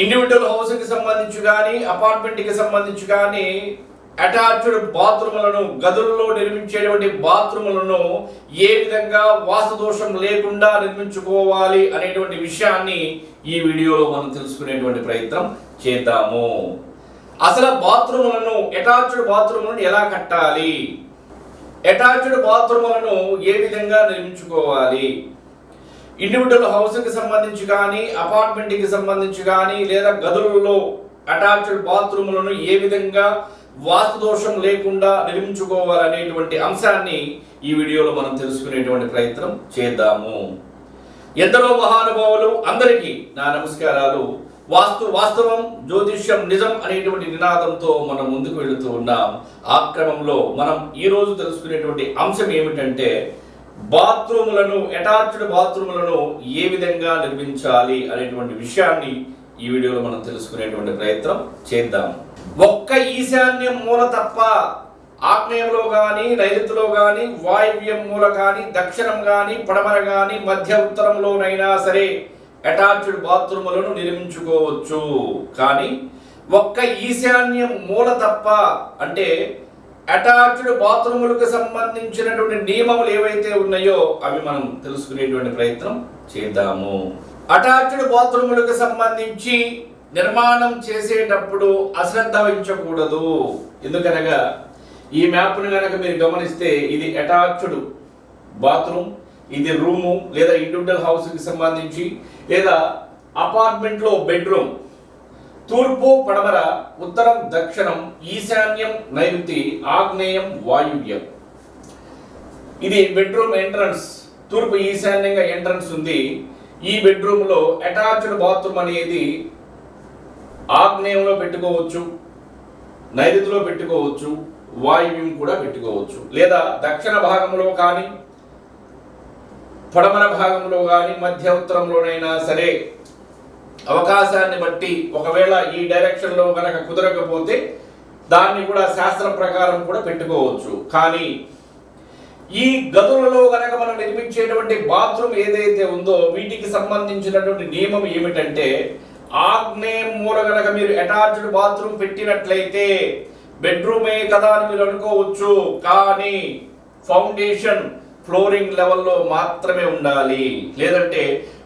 Individual house కి సంబంధించి గాని అపార్ట్మెంట్ కి సంబంధించి గాని అటాచ్డ్ బాత్రూములను గదుల్లో నిర్మించేటువంటి బాత్రూములను ఏ విధంగా వాస్తు దోషం లేకుండా నిర్మించుకోవాలి అనేటువంటి విషయాన్ని ఈ వీడియోలో మనం తెలుసుకునేటువంటి ప్రయత్నం చేద్దాము. అసలు బాత్రూములను అటాచ్డ్ బాత్రూములను ఎలా కట్టాలి, అటాచ్డ్ బాత్రూములను ఏ విధంగా నిర్మించుకోవాలి, ఇండివిడ్యువల్ హౌస్ కి సంబంధించి కానీ అపార్ట్మెంట్ కి సంబంధించి కానీ లేదా గదులలో అటాచ్డ్ బాత్రూములను ఏ విధంగా వాస్తు దోషం లేకుండా నిర్మించుకోవాలనేటువంటి అంశాన్ని ఈ వీడియోలో మనం తెలుసుకునేటువంటి ప్రయత్నం చేద్దాము. ఎందరో మహానుభావులు అందరికీ నా నమస్కారాలు. వాస్తవం జ్యోతిష్యం నిజం అనేటువంటి నినాదంతో మనం ముందుకు వెళుతూ ఉన్నాం. ఆ క్రమంలో మనం ఈ రోజు తెలుసుకునేటువంటి అంశం ఏమిటంటే బాత్రూములను అటాచ్డ్ బాత్రూములను ఏ విధంగా నిర్మించాలి అనేటువంటి విషయాన్ని ఈ వీడియోలో మనం తెలుసుకునేటువంటి ప్రయత్నం చేద్దాం. ఒక్క ఈశాన్యం మూల తప్ప ఆగ్నేయంలో కానీ నైరుతిలో కానీ వాయువ్యం మూల కానీ దక్షిణం కానీ పడమర కానీ మధ్య ఉత్తరంలోనైనా సరే అటాచ్డ్ బాత్రూములను నిర్మించుకోవచ్చు. కానీ ఒక్క ఈశాన్యం మూల తప్ప అంటే అటాచ్డ్ బాత్రూములకు సంబంధించినటువంటి నియమములు ఏవైతే ఉన్నాయో అవి మనం తెలుసుకునేటువంటి ప్రయత్నం చేద్దాము. అటాచ్డ్ బాత్రూములకు సంబంధించి నిర్మాణం చేసేటప్పుడు అశ్రద్ధ వహించకూడదు. ఎందుకనగా ఈ మ్యాప్ను కనుక మీరు గమనిస్తే ఇది అటాచ్డ్ బాత్రూమ్, ఇది రూము లేదా ఇండివిడ్యువల్ హౌస్కి సంబంధించి లేదా అపార్ట్మెంట్లో బెడ్రూమ్, తూర్పు పడమర ఉత్తరం దక్షిణం ఈశాన్యం నైరుతి ఆగ్నేయం వాయువ్యం. ఇది బెడ్రూమ్ ఎంట్రన్స్, తూర్పు ఈశాన్యంగా ఎంట్రన్స్ ఉంది. ఈ బెడ్రూమ్ లో అటాచ్డ్ బాత్రూమ్ అనేది ఆగ్నేయంలో పెట్టుకోవచ్చు, నైరుతిలో పెట్టుకోవచ్చు, వాయువ్యం కూడా పెట్టుకోవచ్చు. లేదా దక్షిణ భాగంలో కానీ పడమర భాగంలో కానీ మధ్య ఉత్తరంలోనైనా సరే అవకాశాన్ని బట్టి ఒకవేళ ఈ డైరెక్షన్ లో కనుక కుదరకపోతే దాన్ని కూడా శాస్త్రం ప్రకారం కూడా పెట్టుకోవచ్చు. కానీ ఈ గదులలో కనుక మనం నిర్మించేటువంటి బాత్రూమ్ ఏదైతే ఉందో వీటికి సంబంధించినటువంటి నియమం ఏమిటంటే ఆగ్నేయం మూల కనుక మీరు అటాచ్డ్ బాత్రూమ్ పెట్టినట్లయితే బెడ్రూమే కదా అని మీరు అనుకోవచ్చు, కానీ ఫౌండేషన్ ఫ్లోరింగ్ లెవెల్లో మాత్రమే ఉండాలి. లేదంటే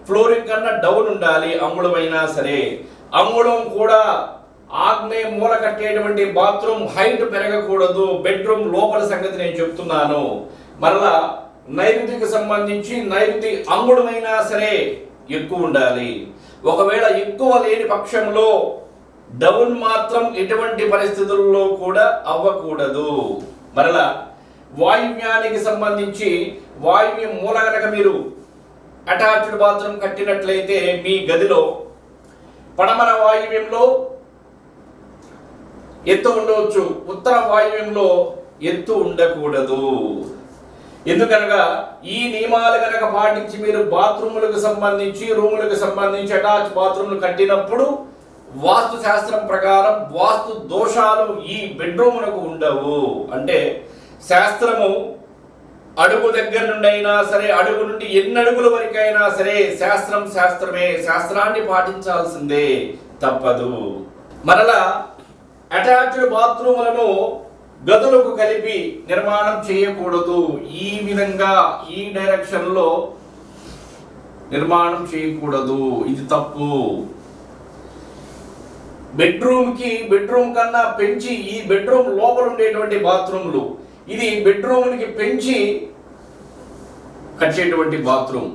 ఫ్లోరింగ్ కన్నా డౌన్ ఉండాలి. అంగుళమైనా సరే అంగుళం కూడా ఆగ్నేయ మూల కట్టేటువంటి బాత్రూమ్ హైట్ పెరగకూడదు. బెడ్రూమ్ లోపల సంగతి నేను చెప్తున్నాను. మరలా నైరుతికి సంబంధించి నైరుతి అంగుళమైనా సరే ఎక్కువ ఉండాలి. ఒకవేళ ఎక్కువ లేని పక్షంలో డౌన్ మాత్రం ఎటువంటి పరిస్థితుల్లో కూడా అవ్వకూడదు. మరలా వాయువ్యానికి సంబంధించి వాయువ్యం మూల కనుక మీరు అటాచ్డ్ బాత్రూమ్ కట్టినట్లయితే మీ గదిలో పడమర వాయువ్యంలో ఎత్తు ఉండవచ్చు, ఉత్తర వాయువ్యంలో ఎత్తు ఉండకూడదు. ఎందుకనగా ఈ నియమాలు కనుక పాటించి మీరు బాత్రూములకు సంబంధించి రూములకు సంబంధించి అటాచ్ బాత్రూములు కట్టినప్పుడు వాస్తు శాస్త్రం ప్రకారం వాస్తు దోషాలు ఈ బెడ్రూములకు ఉండవు. అంటే శాస్త్రము అడుగు దగ్గర నుండి అయినా సరే అడుగు నుండి ఎన్ని అడుగుల వరకైనా సరే శాస్త్రం శాస్త్రమే, శాస్త్రాన్ని పాటించాల్సిందే, తప్పదు. మరలా అటాచ్డ్ బాత్రూములను గదులకు కలిపి నిర్మాణం చేయకూడదు. ఈ విధంగా ఈ డైరెక్షన్ లో నిర్మాణం చేయకూడదు, ఇది తప్పు. బెడ్రూమ్ కన్నా పెంచి ఈ బెడ్రూమ్ లోపల ఉండేటువంటి బాత్రూములు ఇది బెడ్రూమ్కి పెంచి కట్టేటువంటి బాత్రూమ్.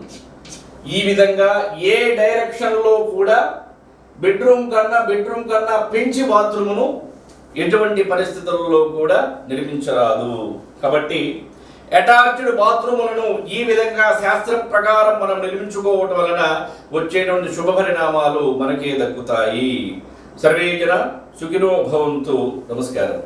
ఈ విధంగా ఏ డైరెక్షన్ లో కూడా బెడ్రూమ్ కన్నా పెంచి బాత్రూమును ఎటువంటి పరిస్థితుల్లో కూడా నిర్మించరాదు. కాబట్టి అటాచ్డ్ బాత్రూములను ఈ విధంగా శాస్త్రం ప్రకారం మనం నిర్మించుకోవటం వలన వచ్చేటువంటి శుభ పరిణామాలు మనకే దక్కుతాయి. సర్వే జన సుఖినో భవంతు. నమస్కారం.